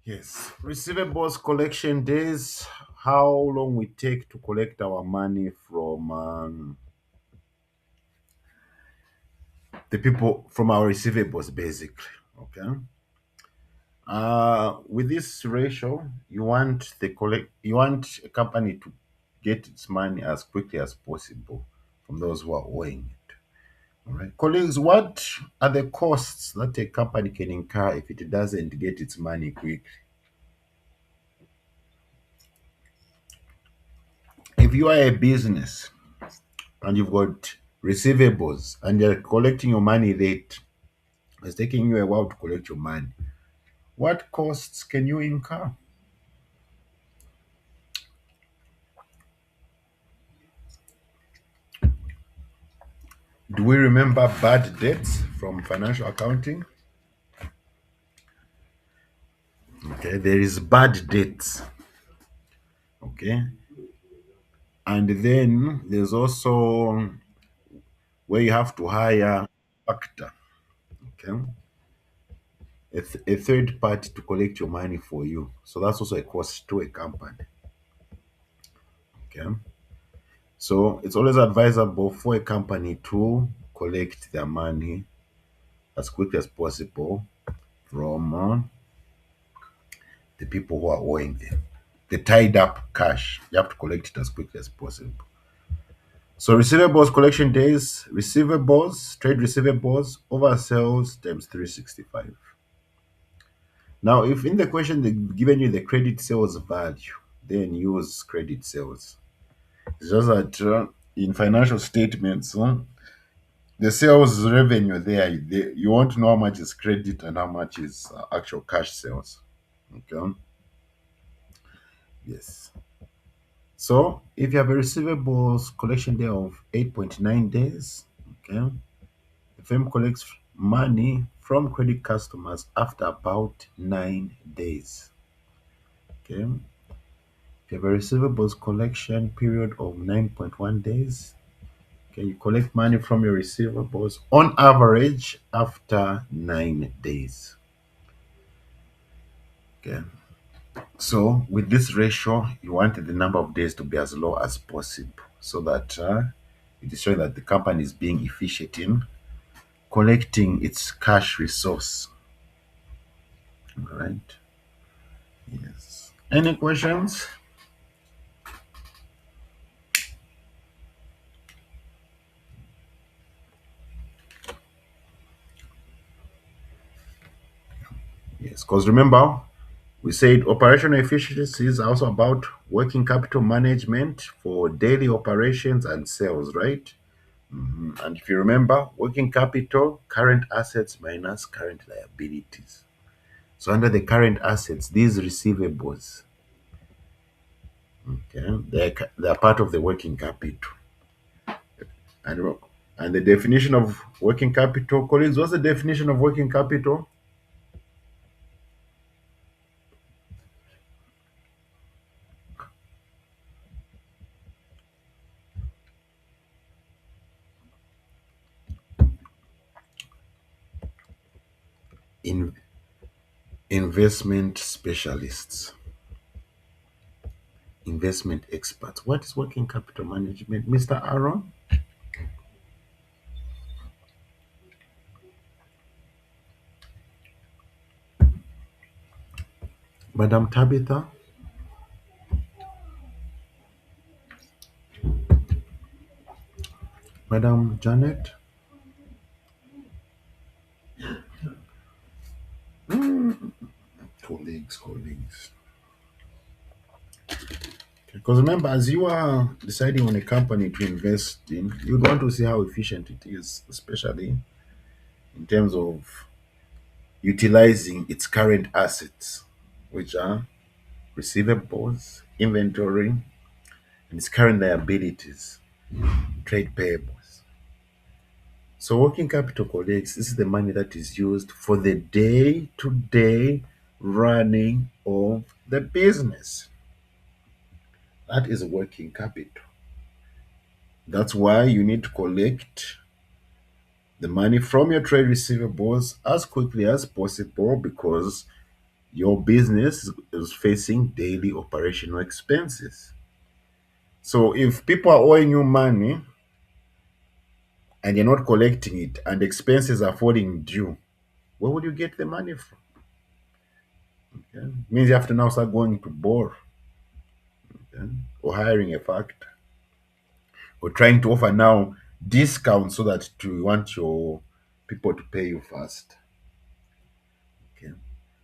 Yes. Receivables collection days. How long we take to collect our money from the people from our receivables, basically. Okay. With this ratio, you want a company to get its money as quickly as possible from those who are owing it. All right, colleagues, what are the costs that a company can incur if it doesn't get its money quick? If you are a business and you've got receivables and you're collecting your money late, it's taking you a while to collect your money. What costs can you incur? Do we remember bad debts from financial accounting? Okay, there is bad debts. Okay, and then there's also where you have to hire factor. Okay, a third party to collect your money for you. So that's also a cost to a company. Okay, so it's always advisable for a company to collect their money as quickly as possible from the people who are owing them. The tied up cash, you have to collect it as quickly as possible. So receivables collection days, receivables, trade receivables over sales times 365. Now, if in the question they've given you the credit sales value, then use credit sales. It's just that in financial statements, the sales revenue there, you won't know how much is credit and how much is actual cash sales. Okay. Yes. So if you have a receivables collection day of 8.9 days, okay, the firm collects money from credit customers after about 9 days. Okay. If you have a receivables collection period of 9.1 days, okay, you collect money from your receivables on average after 9 days. Okay. So with this ratio, you want the number of days to be as low as possible so that it is showing that the company is being efficient in collecting its cash resource. All right. Yes. Any questions? Yes. Because remember, we said operational efficiency is also about working capital management for daily operations and sales, right? And if you remember, working capital, current assets minus current liabilities. So under the current assets, these receivables, okay, they're part of the working capital. And and the definition of working capital, colleagues, what's the definition of working capital? In investment specialists, investment experts. What is working capital management, Mr. Aaron? Madam Tabitha? Madam Janet? Colleagues. Because remember, as you are deciding on a company to invest in, you want to see how efficient it is, especially in terms of utilizing its current assets, which are receivables, inventory, and its current liabilities, trade payables. So, working capital, colleagues, this is the money that is used for the day to day running of the business. That is working capital. That's why you need to collect the money from your trade receivables as quickly as possible because your business is facing daily operational expenses. So if people are owing you money and you're not collecting it and expenses are falling due, where would you get the money from? Okay? Means you have to now start going to borrow, okay? Or hiring a factor or trying to offer now discounts so that you want your people to pay you fast. Okay.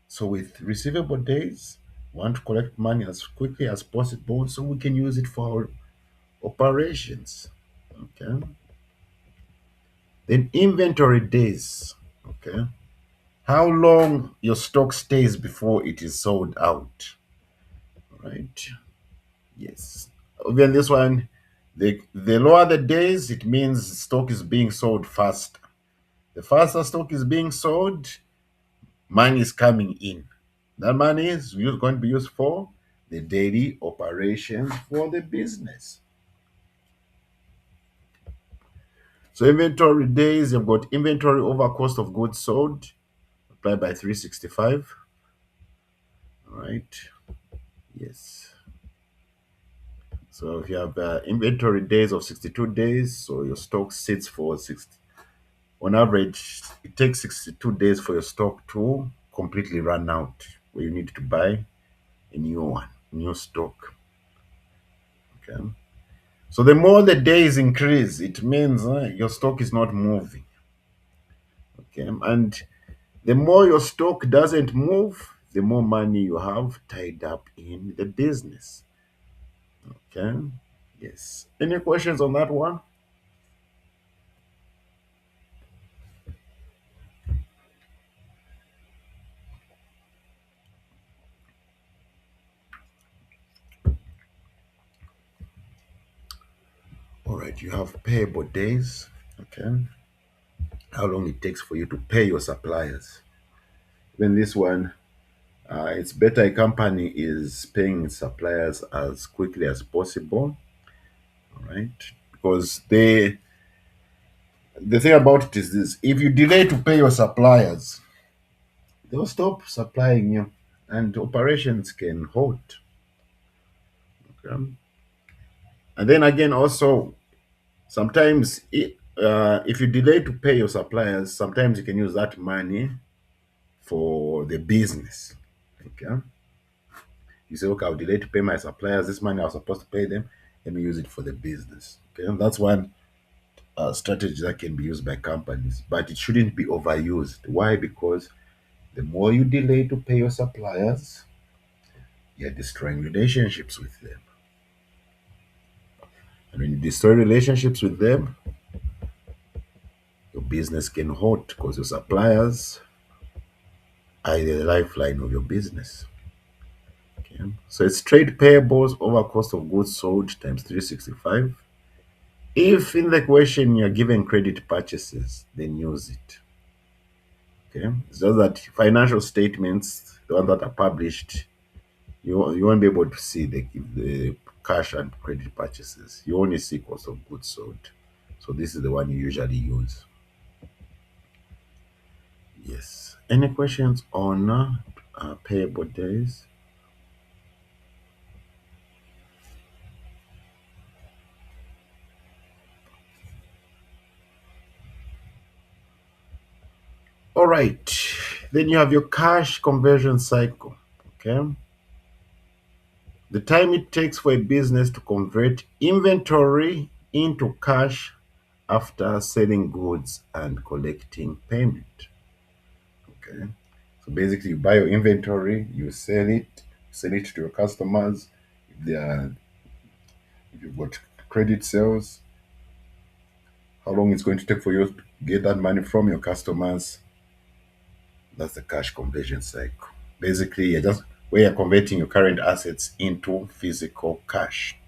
So with receivable days, we want to collect money as quickly as possible so we can use it for our operations. Okay. Then inventory days. Okay. How long your stock stays before it is sold out. Right. Yes. Even this one, the lower the days, it means stock is being sold fast. The faster stock is being sold, money is coming in. That money is going to be used for the daily operations for the business. So inventory days, you've got inventory over cost of goods sold, applied by 365. All right. Yes. So if you have inventory days of 62 days, so your stock sits for 60. On average, it takes 62 days for your stock to completely run out, where you need to buy a new one, new stock. Okay. So the more the days increase, it means your stock is not moving. Okay. And the more your stock doesn't move, the more money you have tied up in the business. Okay. Yes. Any questions on that one? All right. You have payable days. Okay. How long it takes for you to pay your suppliers. When this one, it's better a company is paying its suppliers as quickly as possible. All right. Because the thing about it is this: if you delay to pay your suppliers, they'll stop supplying you and operations can halt. Okay? And then again, also, sometimes if you delay to pay your suppliers, sometimes you can use that money for the business. Okay? You say, okay, I'll delay to pay my suppliers. This money I was supposed to pay them, let me use it for the business. Okay? And that's one strategy that can be used by companies, but it shouldn't be overused. Why? Because the more you delay to pay your suppliers, you're destroying relationships with them. And when you destroy relationships with them, your business can halt because your suppliers are the lifeline of your business. Okay? So it's trade payables over cost of goods sold times 365. If in the question you're given credit purchases, then use it. Okay. It's just that financial statements, the ones that are published, you won't be able to see the cash and credit purchases. You only see cost of goods sold. So this is the one you usually use. Yes. Any questions on payable days? All right. Then you have your cash conversion cycle. Okay. The time it takes for a business to convert inventory into cash after selling goods and collecting payment. Okay. So basically, you buy your inventory, you sell it to your customers. If they are, if you've got credit sales, how long it's going to take for you to get that money from your customers? That's the cash conversion cycle. Basically, you're just where you're converting your current assets into physical cash.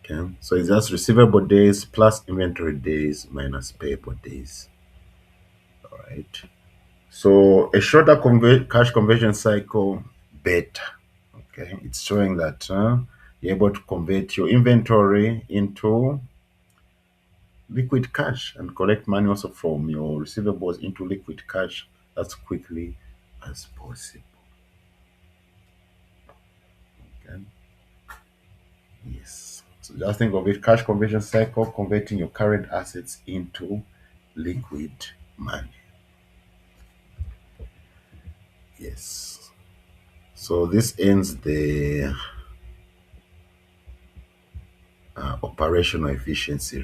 Okay, so it's just receivable days plus inventory days minus payable days. All right. So a shorter cash conversion cycle, better. Okay, it's showing that you're able to convert your inventory into liquid cash and collect money also from your receivables into liquid cash as quickly as possible. Okay? Yes. So just think of it, cash conversion cycle, converting your current assets into liquid money. Yes. So this ends the operational efficiency